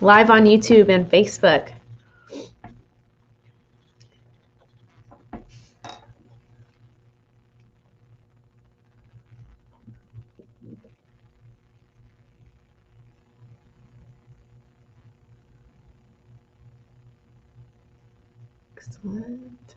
Live on YouTube and Facebook. Excellent.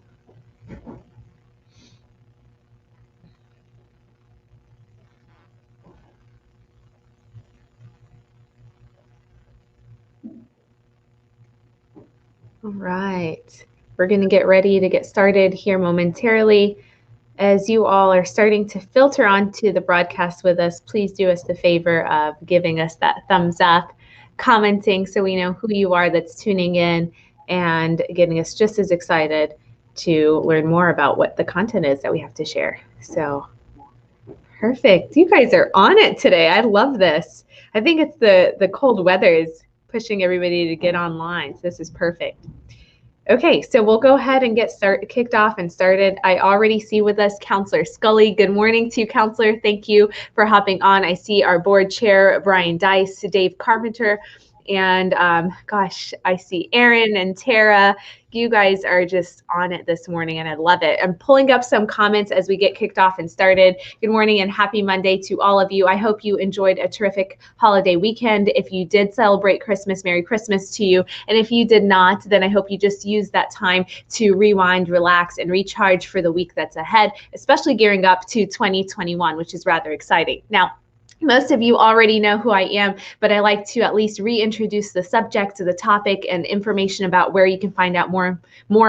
All right. We're going to get ready to get started here momentarily. As you all are starting to filter onto the broadcast with us, please do us the favor of giving us that thumbs up, commenting so we know who you are that's tuning in, and getting us just as excited to learn more about what the content is that we have to share. So perfect. You guys are on it today. I love this. I think it's the cold weather is pushing everybody to get online. So this is perfect. Okay, so we'll go ahead and get kicked off and started. I already see with us Counselor Scully. Good morning to you, Counselor. Thank you for hopping on. I see our board chair, Brian Dice, Dave Carpenter, and gosh, I see Aaron and Tara. You guys are just on it this morning, and I love it. I'm pulling up some comments as we get kicked off and started. Good morning and happy Monday to all of you. I hope you enjoyed a terrific holiday weekend. If you did celebrate Christmas, Merry Christmas to you. And if you did not, then I hope you just use that time to rewind, relax, and recharge for the week that's ahead, especially gearing up to 2021, which is rather exciting. Now, most of you already know who I am, but I like to at least reintroduce the subject of the topic and information about where you can find out more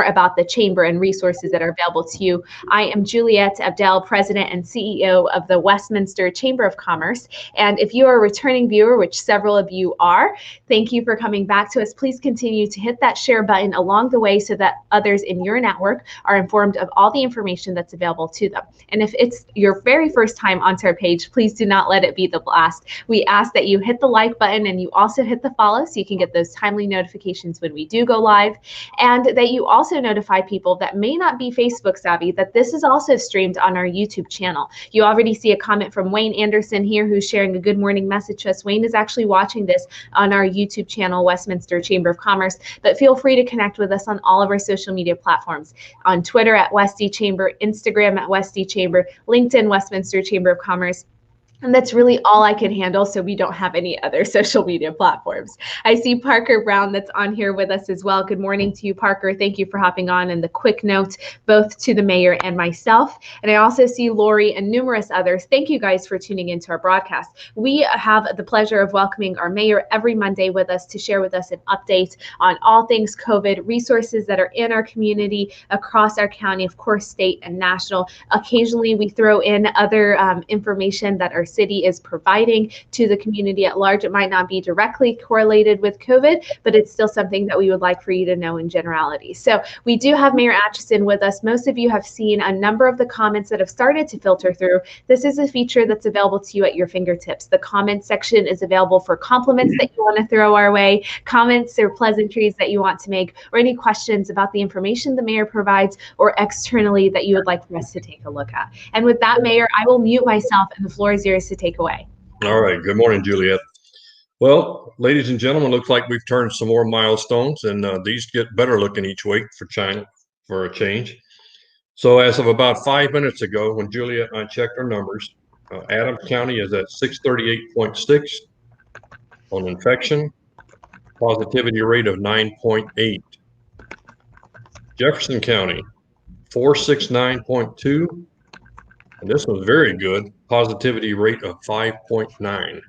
about the Chamber and resources that are available to you. I am Juliette Abdel, President and CEO of the Westminster Chamber of Commerce. And if you are a returning viewer, which several of you are, thank you for coming back to us. Please continue to hit that share button along the way so that others in your network are informed of all the information that's available to them. And if it's your very first time onto our page, please do not let it be the last. We ask that you hit the like button and you also hit the follow so you can get those timely notifications when we do go live, and that you also notify people that may not be Facebook savvy that this is also streamed on our YouTube channel. You already see a comment from Wayne Anderson here who's sharing a good morning message to us. Wayne is actually watching this on our YouTube channel, Westminster Chamber of Commerce, but feel free to connect with us on all of our social media platforms. On Twitter at Westy Chamber, Instagram at Westy Chamber, LinkedIn, Westminster Chamber of Commerce. And that's really all I can handle, so we don't have any other social media platforms. I see Parker Brown that's on here with us as well. Good morning to you, Parker. Thank you for hopping on. And the quick note, both to the mayor and myself. And I also see Lori and numerous others. Thank you guys for tuning into our broadcast. We have the pleasure of welcoming our mayor every Monday with us to share with us an update on all things COVID, resources that are in our community, across our county, of course, state and national. Occasionally, we throw in other information that our city is providing to the community at large. It might not be directly correlated with COVID, but it's still something that we would like for you to know in generality. So we do have Mayor Atchison with us. Most of you have seen a number of the comments that have started to filter through. This is a feature that's available to you at your fingertips. The comment section is available for compliments that you want to throw our way, comments or pleasantries that you want to make, or any questions about the information the mayor provides or externally that you would like for us to take a look at. And with that, Mayor, I will mute myself and the floor is yours to take away. All right. Good morning, Juliette. Well, ladies and gentlemen, looks like we've turned some more milestones, and these get better looking each week for China for a change. So as of about 5 minutes ago, when Juliette and I checked our numbers, Adams County is at 638.6 on infection, positivity rate of 9.8. Jefferson County, 469.2. And this was very good, positivity rate of 5.9.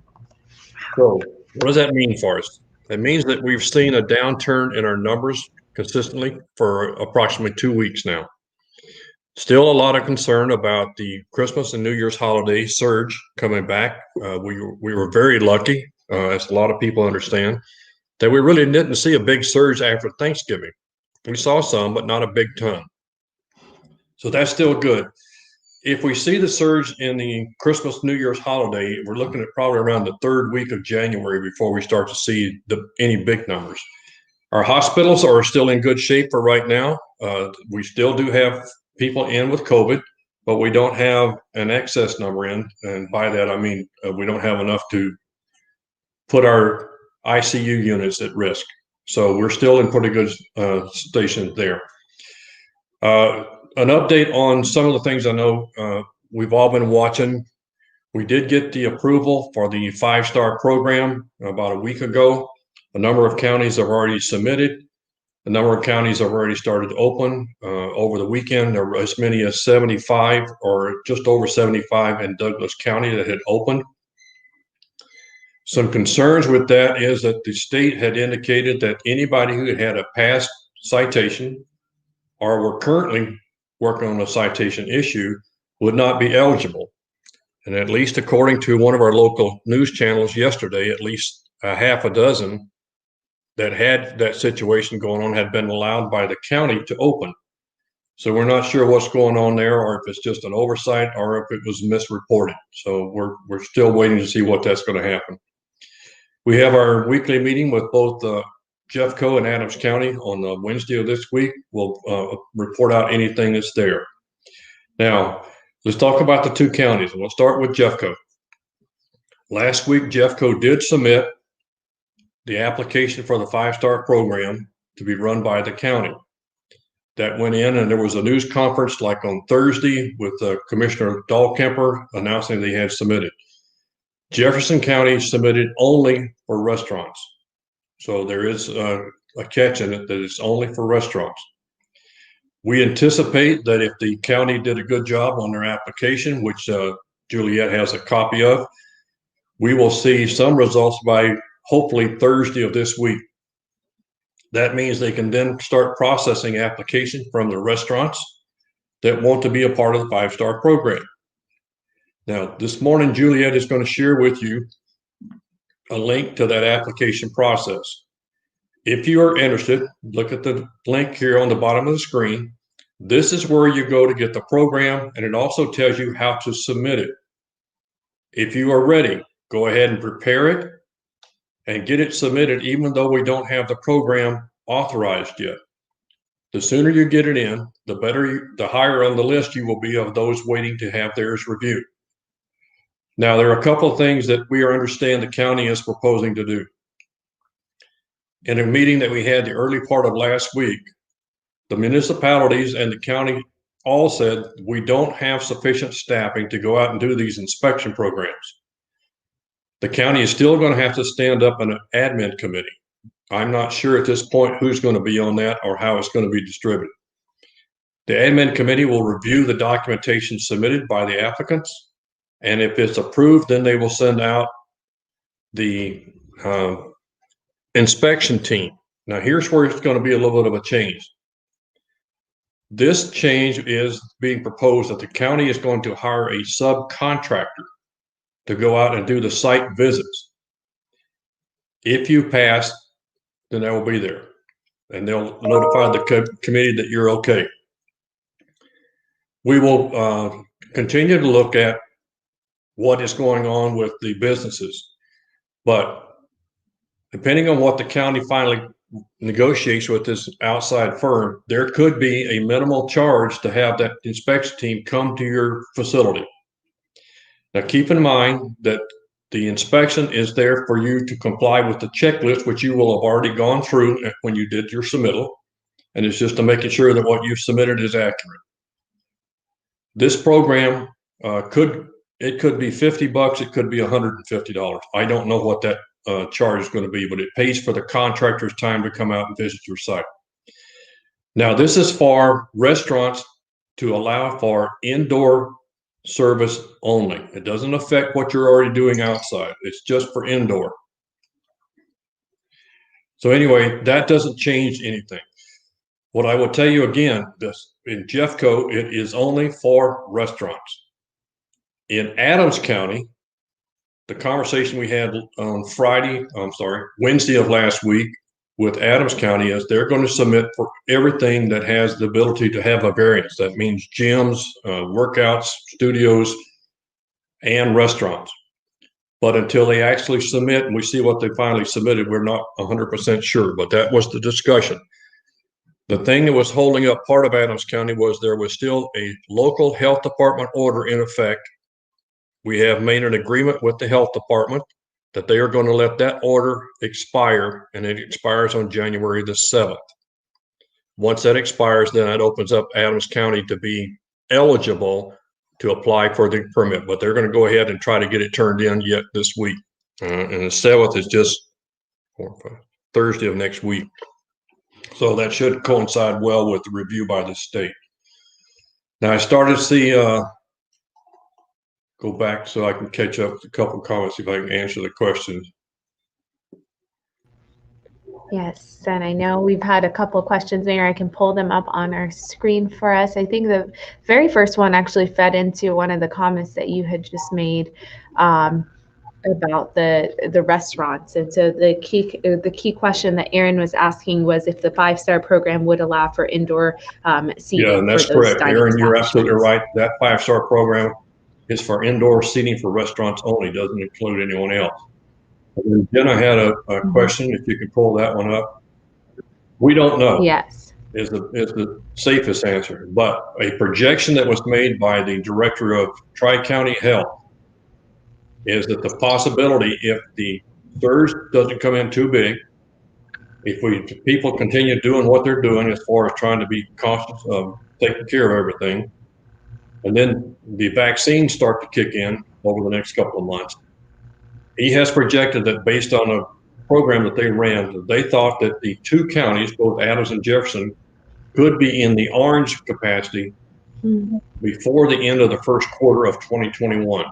So what does that mean for us? It means that we've seen a downturn in our numbers consistently for approximately 2 weeks now. Still a lot of concern about the Christmas and New Year's holiday surge coming back. We were very lucky, as a lot of people understand, that we really didn't see a big surge after Thanksgiving. We saw some, but not a big ton. So that's still good. If we see the surge in the Christmas, New Year's holiday, we're looking at probably around the third week of January before we start to see any big numbers. Our hospitals are still in good shape for right now. We still do have people in with COVID, but we don't have an excess number in. And by that, I mean, we don't have enough to put our ICU units at risk. So we're still in pretty good station there. An update on some of the things I know we've all been watching. We did get the approval for the 5-star program about a week ago. A number of counties have already submitted. A number of counties have already started to open. Over the weekend, there were as many as 75 or just over 75 in Douglas County that had opened. Some concerns with that is that the state had indicated that anybody who had a past citation or were currently working on a citation issue would not be eligible. And at least according to one of our local news channels yesterday, at least a half a dozen that had that situation going on had been allowed by the county to open. So we're not sure what's going on there, or if it's just an oversight, or if it was misreported. So we're still waiting to see what that's going to happen. We have our weekly meeting with both Jeffco and Adams County on Wednesday of this week. We'll report out anything that's there. Now, let's talk about the two counties, and we'll start with Jeffco. Last week, Jeffco did submit the application for the 5-star program to be run by the county. That went in, and there was a news conference like on Thursday with Commissioner Dahlkemper announcing they had submitted. Jefferson County submitted only for restaurants. So there is a catch in it that it's only for restaurants. We anticipate that if the county did a good job on their application, which Juliet has a copy of, we will see some results by hopefully Thursday of this week. That means they can then start processing applications from the restaurants that want to be a part of the 5-star program. Now, this morning, Juliet is going to share with you a link to that application process. If you are interested, look at the link here on the bottom of the screen. This is where you go to get the program, and it also tells you how to submit it. If you are ready, go ahead and prepare it and get it submitted, even though we don't have the program authorized yet. The sooner you get it in, the better, the higher on the list you will be of those waiting to have theirs reviewed. Now, there are a couple of things that we understand the county is proposing to do. In a meeting that we had the early part of last week, the municipalities and the county all said we don't have sufficient staffing to go out and do these inspection programs. The county is still going to have to stand up an admin committee. I'm not sure at this point who's going to be on that or how it's going to be distributed. The admin committee will review the documentation submitted by the applicants, and if it's approved, then they will send out the inspection team. Now, here's where it's going to be a little bit of a change. This change is being proposed that the county is going to hire a subcontractor to go out and do the site visits. If you pass, then they will be there, and they'll notify the committee that you're okay. We will continue to look at what is going on with the businesses, but depending on what the county finally negotiates with this outside firm, there could be a minimal charge to have that inspection team come to your facility. Now, keep in mind that the inspection is there for you to comply with the checklist, which you will have already gone through when you did your submittal, and it's just to making sure that what you've submitted is accurate. This program could be $50, it could be $150. I don't know what that charge is going to be, but it pays for the contractor's time to come out and visit your site. Now, this is for restaurants to allow for indoor service only. It doesn't affect what you're already doing outside. It's just for indoor. So anyway, that doesn't change anything. What I will tell you again, this in Jeffco, it is only for restaurants. In Adams County, the conversation we had on Wednesday of last week with Adams County is they're going to submit for everything that has the ability to have a variance. That means gyms, workouts, studios, and restaurants. But until they actually submit and we see what they finally submitted, we're not 100% sure, but that was the discussion. The thing that was holding up part of Adams County was there was still a local health department order in effect. We have made an agreement with the health department that they are going to let that order expire, and it expires on January the 7th. Once that expires, then that opens up Adams County to be eligible to apply for the permit, but they're going to go ahead and try to get it turned in yet this week. And the 7th is just Thursday of next week. So that should coincide well with the review by the state. Now I started to see, go back so I can catch up with a couple of comments, see if I can answer the questions. Yes, and I know we've had a couple of questions there. I can pull them up on our screen for us. I think the very first one actually fed into one of the comments that you had just made about the restaurants. And so the key question that Aaron was asking was if the 5-star program would allow for indoor seating. Yeah, and that's for those correct. dining Aaron, you're absolutely establishments. right. That 5-star program is for indoor seating for restaurants only, doesn't include anyone else. And then Jenna had a question, if you could pull that one up. We don't know. Yes. Is the safest answer, but a projection that was made by the director of Tri-County Health is that the possibility, if the surge doesn't come in too big, if people continue doing what they're doing as far as trying to be cautious of taking care of everything, and then the vaccines start to kick in over the next couple of months, he has projected that based on a program that they ran, they thought that the two counties, both Adams and Jefferson, could be in the orange capacity before the end of the first quarter of 2021.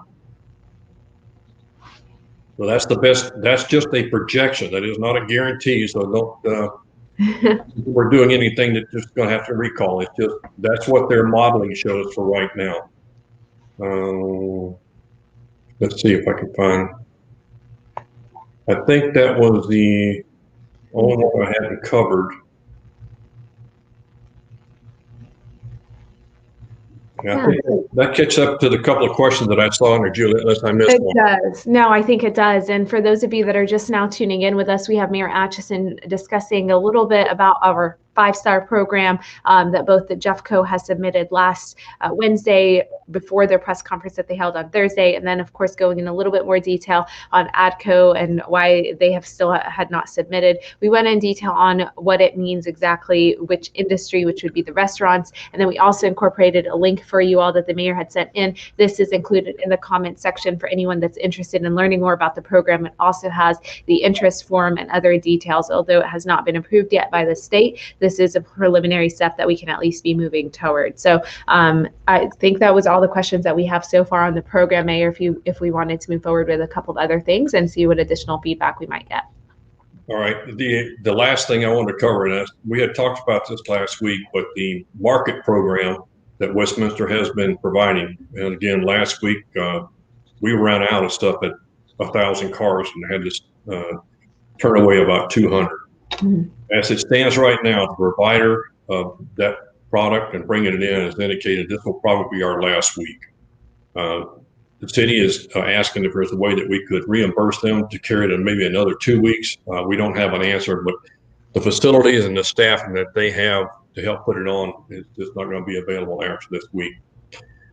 So that's the best. That's just a projection. That is not a guarantee. So don't. We're doing anything that's just going to have to recall. It's just that's what their modeling shows for right now. Let's see if I can find. I think that was the only one I hadn't covered. Yeah, I think that catches up to the couple of questions that I saw in there, Julie, unless I missed one. It does. No, I think it does. And for those of you that are just now tuning in with us, we have Mayor Atchison discussing a little bit about our 5-star program that both the Jeffco has submitted last Wednesday before their press conference that they held on Thursday, and then of course going in a little bit more detail on ADCO and why they have still had not submitted. We went in detail on what it means exactly, which industry, which would be the restaurants, and then we also incorporated a link for you all that the mayor had sent in. This is included in the comment section for anyone that's interested in learning more about the program. It also has the interest form and other details, although it has not been approved yet by the state. This is a preliminary step that we can at least be moving toward. So I think that was all the questions that we have so far on the program, Mayor, if we wanted to move forward with a couple of other things and see what additional feedback we might get. All right. The last thing I wanted to cover, and we had talked about this last week, but the market program that Westminster has been providing. And again, last week, we ran out of stuff at 1,000 cars and had to turn away about 200. As it stands right now, the provider of that product and bringing it in has indicated this will probably be our last week. The city is asking if there's a way that we could reimburse them to carry it in maybe another 2 weeks. We don't have an answer, but the facilities and the staffing that they have to help put it on is just not going to be available after this week.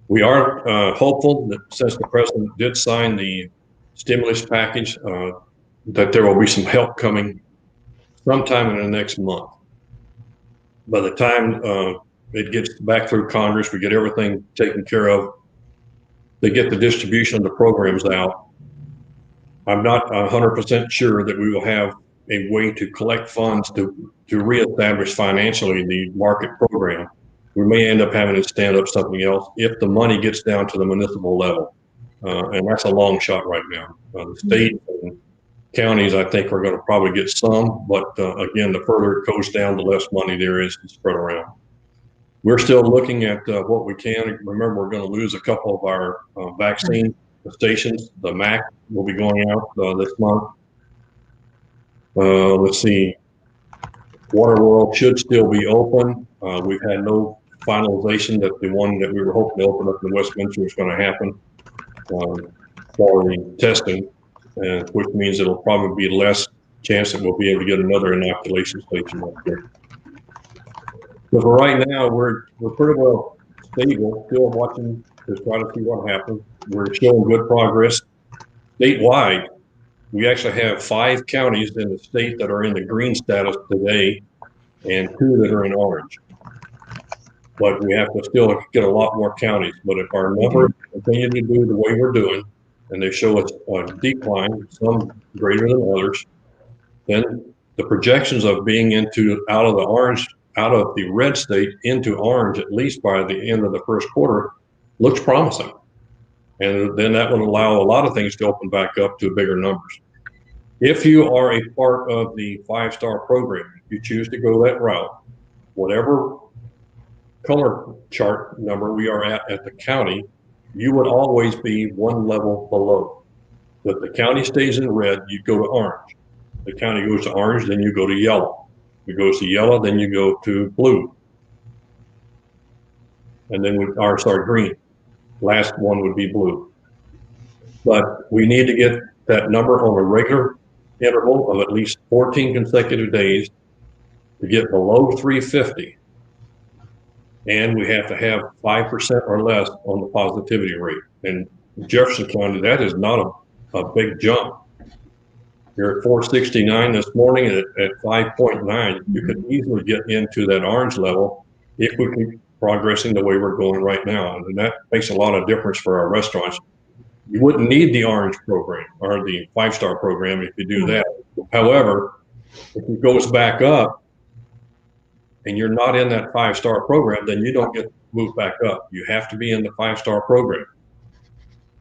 We are hopeful that since the president did sign the stimulus package, that there will be some help coming sometime in the next month. By the time it gets back through Congress, we get everything taken care of, they get the distribution of the programs out. I'm not 100% sure that we will have a way to collect funds to reestablish financially the market program. We may end up having to stand up something else if the money gets down to the municipal level. And that's a long shot right now. The state and counties, I think, are going to probably get some, but again, the further it goes down, the less money there is to spread around. We're still looking at what we can. Remember, we're going to lose a couple of our vaccine stations. The MAC will be going out this month. Let's see. Waterworld should still be open. We've had no finalization that the one that we were hoping to open up in Westminster is going to happen for the testing, which means it'll probably be less chance that we'll be able to get another inoculation station up there. So for right now, we're pretty well stable, still watching to try to see what happens. We're showing good progress statewide. We actually have 5 counties in the state that are in the green status today and 2 that are in orange. But we have to still get a lot more counties. But if our numbers continue to do the way we're doing, and they show us a decline, some greater than others, then the projections of being out of the red state into orange, at least by the end of the first quarter, looks promising. And then that would allow a lot of things to open back up to bigger numbers. If you are a part of the 5-star program, if you choose to go that route, whatever color chart number we are at the county, you would always be one level below. If the county stays in red, you go to orange. The county goes to orange, then you go to yellow. If it goes to yellow, then you go to blue. And then green. Last one would be blue. But we need to get that number on a regular interval of at least 14 consecutive days to get below 350. And we have to have 5% or less on the positivity rate. In Jefferson County, that is not a big jump. You're at 469 this morning at 5.9. You could easily get into that orange level if we keep progressing the way we're going right now. And that makes a lot of difference for our restaurants. You wouldn't need the orange program or the 5-star program if you do that. However, if it goes back up and you're not in that 5-star program, then you don't get moved back up. You have to be in the 5-star program.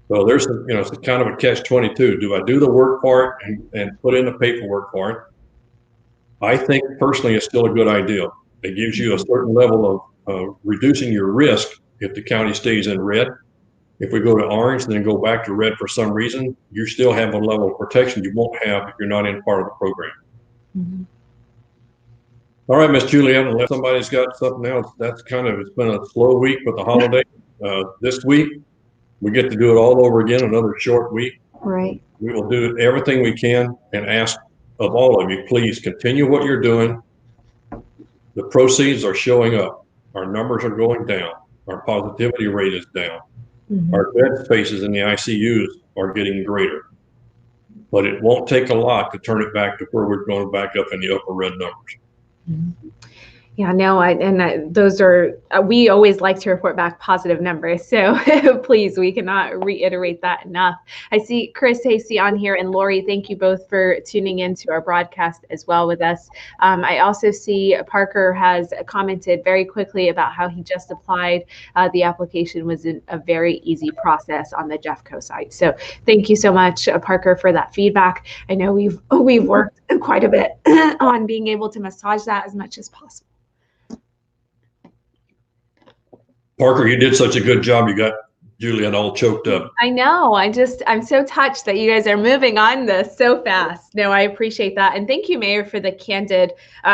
So there's, it's kind of a catch-22. Do I do the work part and put in the paperwork part? I think personally it's still a good idea. It gives you a certain level of reducing your risk if the county stays in red. If we go to orange and then go back to red for some reason, you still have a level of protection you won't have if you're not in part of the program. Mm-hmm. All right, Miss Juliette, unless somebody's got something else, it's been a slow week with the holiday. This week, we get to do it all over again, another short week. Right. We will do everything we can and ask of all of you, please continue what you're doing. The proceeds are showing up. Our numbers are going down. Our positivity rate is down. Mm-hmm. Our bed spaces in the ICUs are getting greater. But it won't take a lot to turn it back to where we're going back up in the upper red numbers. Mm-hmm. Yeah, no, those are, we always like to report back positive numbers. So please, we cannot reiterate that enough. I see Chris Hasty on here, and Lori, thank you both for tuning into our broadcast as well with us. I also see Parker has commented very quickly about how he just applied. The application was a very easy process on the Jeffco site. So thank you so much, Parker, for that feedback. I know we've worked quite a bit on being able to massage that as much as possible. Parker, you did such a good job. You got Juliette all choked up. I know. I'm so touched that you guys are moving on this so fast. No, I appreciate that. And thank you, Mayor, for the candid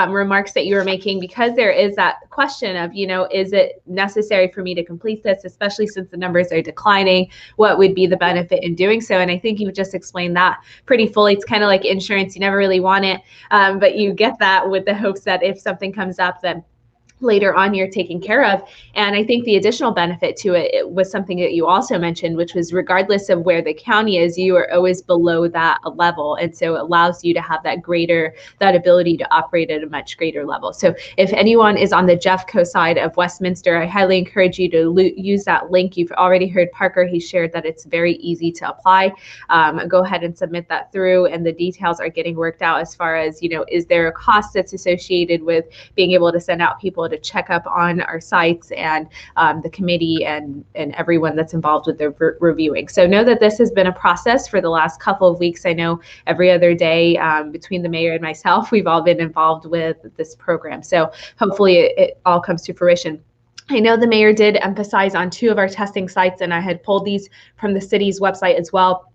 remarks that you were making, because there is that question of, is it necessary for me to complete this, especially since the numbers are declining? What would be the benefit in doing so? And I think you just explained that pretty fully. It's kind of like insurance. You never really want it, but you get that with the hopes that if something comes up, then later on you're taken care of. And I think the additional benefit to it was something that you also mentioned, which was regardless of where the county is, you are always below that level. And so it allows you to have that ability to operate at a much greater level. So if anyone is on the Jeffco side of Westminster, I highly encourage you to use that link. You've already heard Parker, he shared that it's very easy to apply. Go ahead and submit that through, and the details are getting worked out as far as, is there a cost that's associated with being able to send out people to check up on our sites, and the committee and everyone that's involved with the reviewing. So know that this has been a process for the last couple of weeks. I know every other day between the mayor and myself, we've all been involved with this program. So hopefully it all comes to fruition. I know the mayor did emphasize on 2 of our testing sites, and I had pulled these from the city's website as well.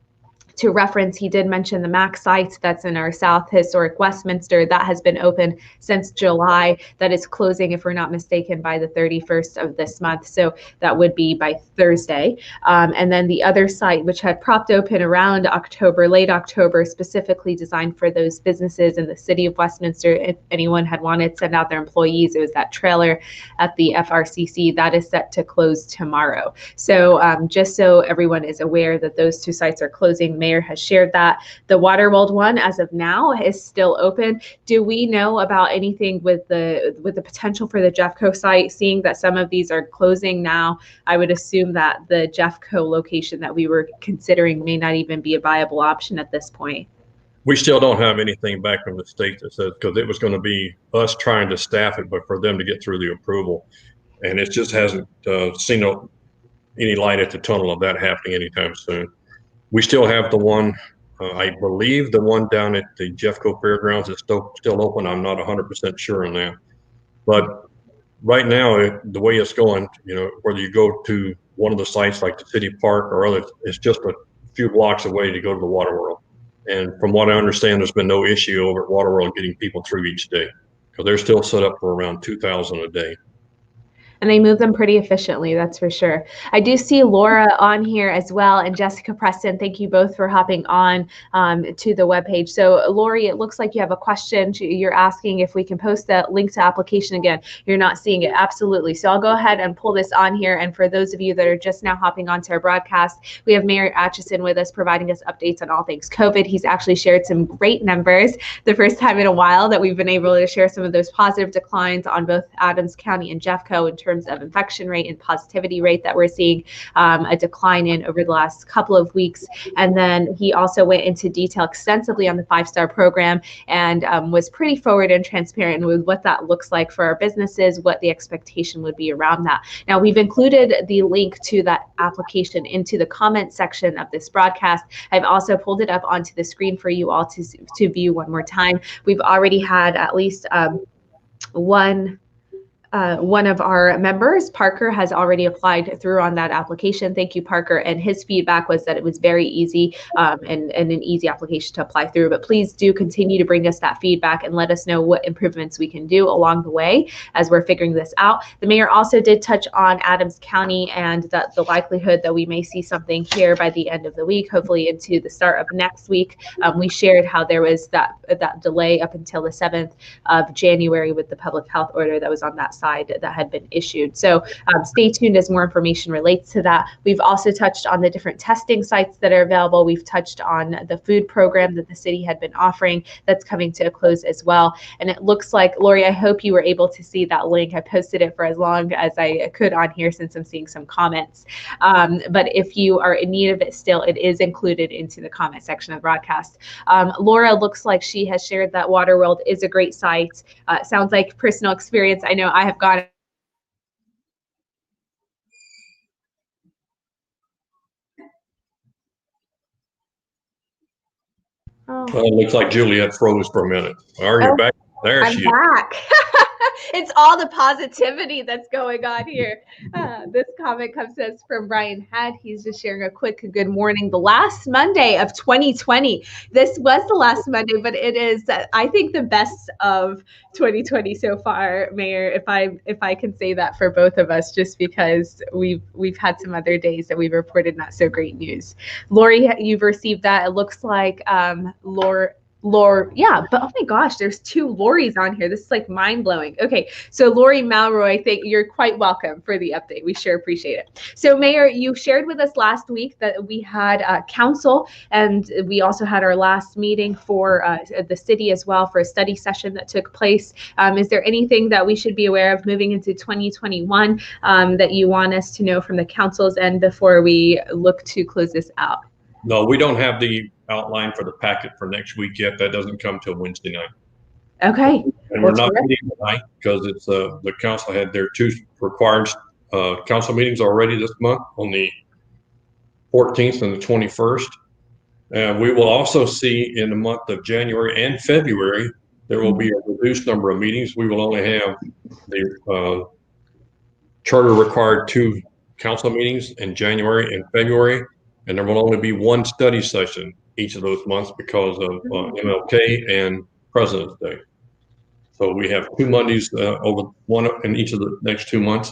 To reference, he did mention the MAC site that's in our South Historic Westminster. That has been open since July. That is closing, if we're not mistaken, by the 31st of this month. So that would be by Thursday. And then the other site, which had propped open around October, late October, specifically designed for those businesses in the city of Westminster. If anyone had wanted to send out their employees, it was that trailer at the FRCC. That is set to close tomorrow. So just so everyone is aware that those 2 sites are closing, mayor has shared that. The Waterworld one, as of now, is still open. Do we know about anything with the potential for the Jeffco site? Seeing that some of these are closing now, I would assume that the Jeffco location that we were considering may not even be a viable option at this point. We still don't have anything back from the state that says, because it was going to be us trying to staff it, but for them to get through the approval. And it just hasn't seen any light at the tunnel of that happening anytime soon. We still have the one, I believe the one down at the Jeffco Fairgrounds is still open. I'm not 100% sure on that. But right now, the way it's going, whether you go to one of the sites like the city park or others, it's just a few blocks away to go to the Waterworld. And from what I understand, there's been no issue over at Waterworld getting people through each day because they're still set up for around 2,000 a day. And they move them pretty efficiently, that's for sure. I do see Laura on here as well, and Jessica Preston. Thank you both for hopping on to the webpage. So, Lori, it looks like you have a question. You're asking if we can post the link to application again. You're not seeing it. Absolutely. So I'll go ahead and pull this on here. And for those of you that are just now hopping onto our broadcast, we have Mayor Atchison with us providing us updates on all things COVID. He's actually shared some great numbers, the first time in a while that we've been able to share some of those positive declines on both Adams County and Jeffco in terms of infection rate and positivity rate that we're seeing a decline in over the last couple of weeks. And then he also went into detail extensively on the 5-star program and was pretty forward and transparent with what that looks like for our businesses, what the expectation would be around that. Now, we've included the link to that application into the comment section of this broadcast. I've also pulled it up onto the screen for you all to view one more time. We've already had at least one of our members, Parker, has already applied through on that application. Thank you, Parker. And his feedback was that it was very easy and an easy application to apply through. But please do continue to bring us that feedback and let us know what improvements we can do along the way as we're figuring this out. The mayor also did touch on Adams County and the likelihood that we may see something here by the end of the week, hopefully into the start of next week. We shared how there was that delay up until the 7th of January with the public health order that was on that side that had been issued. So stay tuned as more information relates to that. We've also touched on the different testing sites that are available. We've touched on the food program that the city had been offering that's coming to a close as well. And it looks like, Lori, I hope you were able to see that link. I posted it for as long as I could on here since I'm seeing some comments. But if you are in need of it still, it is included into the comment section of the broadcast. Laura looks like she has shared that Waterworld is a great site. Sounds like personal experience. I know I have gone. Oh. It looks like Juliet froze for a minute. Are you back? There I'm she back. It's all the positivity that's going on here. This comment comes to us from Brian Head. He's just sharing a quick good morning. The last Monday of 2020. This was the last Monday, but it is, I think, the best of 2020 so far, Mayor. If I can say that for both of us, just because we've had some other days that we've reported not so great news. Lori, you've received that. It looks like Lori, yeah, but oh my gosh, there's 2 Loris on here. This is like mind blowing. Okay, so Lori Malroy, thank you're quite welcome for the update. We sure appreciate it. So Mayor, you shared with us last week that we had council, and we also had our last meeting for the city as well for a study session that took place. Is there anything that we should be aware of moving into 2021 that you want us to know from the council's end before we look to close this out? No, we don't have the outline for the packet for next week yet. That doesn't come till Wednesday night. Okay. And we're not meeting tonight because it's the council had their 2 required council meetings already this month on the 14th and the 21st. And we will also see in the month of January and February, there will be a reduced number of meetings. We will only have the charter required 2 council meetings in January and February. And there will only be 1 study session each of those months because of MLK and President's Day. So we have 2 Mondays over one in each of the next 2 months.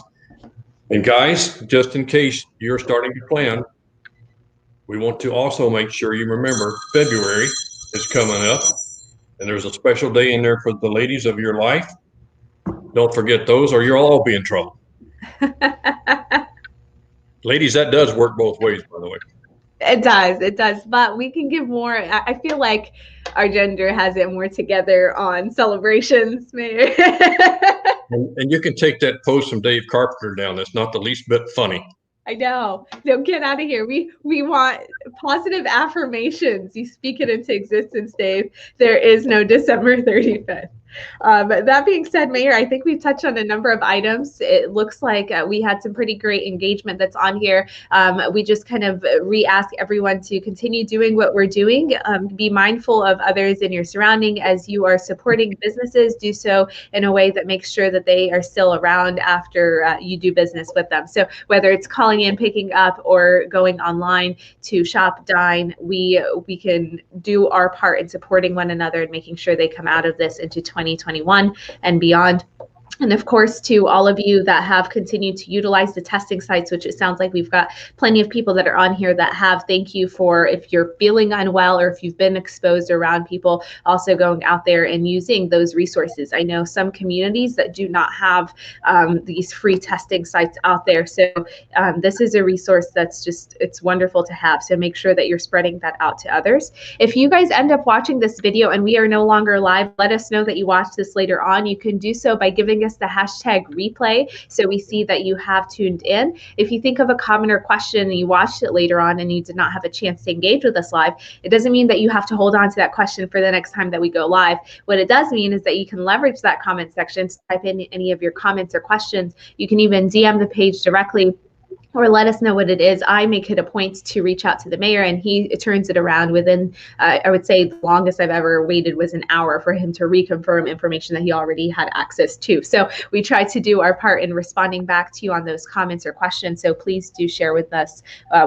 And guys, just in case you're starting to plan, we want to also make sure you remember February is coming up, and there's a special day in there for the ladies of your life. Don't forget those, or you'll all be in trouble. Ladies, that does work both ways, by the way. It does. But we can give more. I feel like our gender has it more together on celebrations, Mayor. And you can take that post from Dave Carpenter down. That's not the least bit funny. I know. No, get out of here. We want positive affirmations. You speak it into existence, Dave. There is no December 35th. That being said, Mayor, I think we've touched on a number of items. It looks like we had some pretty great engagement that's on here. We just kind of re-ask everyone to continue doing what we're doing. Be mindful of others in your surrounding as you are supporting businesses. Do so in a way that makes sure that they are still around after you do business with them. So whether it's calling in, picking up, or going online to shop, dine, we can do our part in supporting one another and making sure they come out of this into 2021 and beyond. And of course, to all of you that have continued to utilize the testing sites, which it sounds like we've got plenty of people that are on here that have, thank you for, if you're feeling unwell or if you've been exposed around people, also going out there and using those resources. I know some communities that do not have these free testing sites out there. So this is a resource that's just, it's wonderful to have. So make sure that you're spreading that out to others. If you guys end up watching this video and we are no longer live, let us know that you watched this later on. You can do so by giving us the hashtag replay so we see that you have tuned in. If you think of a comment or question and you watched it later on and you did not have a chance to engage with us live, it doesn't mean that you have to hold on to that question for the next time that we go live. What it does mean is that you can leverage that comment section to type in any of your comments or questions. You can even DM the page directly or let us know what it is. I make it a point to reach out to the mayor, and he turns it around within, I would say the longest I've ever waited was an hour for him to reconfirm information that he already had access to. So we try to do our part in responding back to you on those comments or questions. So please do share with us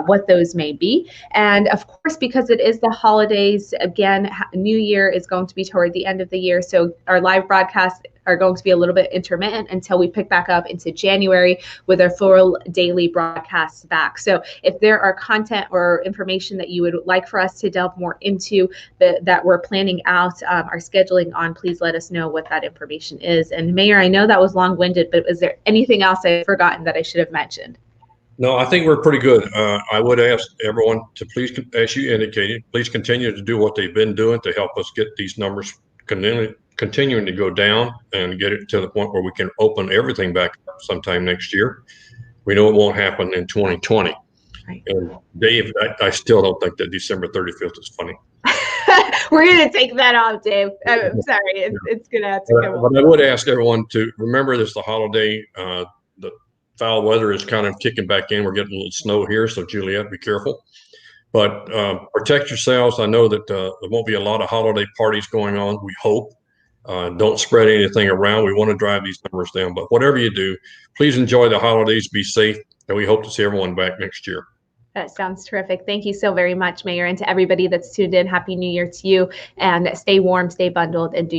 what those may be. And of course, because it is the holidays, again, New Year is going to be toward the end of the year. So our live broadcasts are going to be a little bit intermittent until we pick back up into January with our full daily broadcasts back. So if there are content or information that you would like for us to delve more into that we're planning out our scheduling on, please let us know what that information is. And Mayor, I know that was long-winded, but is there anything else I've forgotten that I should have mentioned? No, I think we're pretty good. I would ask everyone to please, as you indicated, please continue to do what they've been doing to help us get these numbers continuing to go down and get it to the point where we can open everything back up sometime next year. We know it won't happen in 2020. Right. And Dave, I still don't think that December 35th is funny. We're going to take that off, Dave. I'm sorry. It's going to have to come But I would ask everyone to remember this, the holiday, the foul weather is kind of kicking back in. We're getting a little snow here, so Juliet, be careful. But protect yourselves. I know that there won't be a lot of holiday parties going on, we hope. Don't spread anything around. We want to drive these numbers down. But whatever you do, please enjoy the holidays, be safe, and we hope to see everyone back next year. That sounds terrific. Thank you so very much, Mayor, and to everybody that's tuned in. Happy New Year to you, and stay warm, stay bundled, and do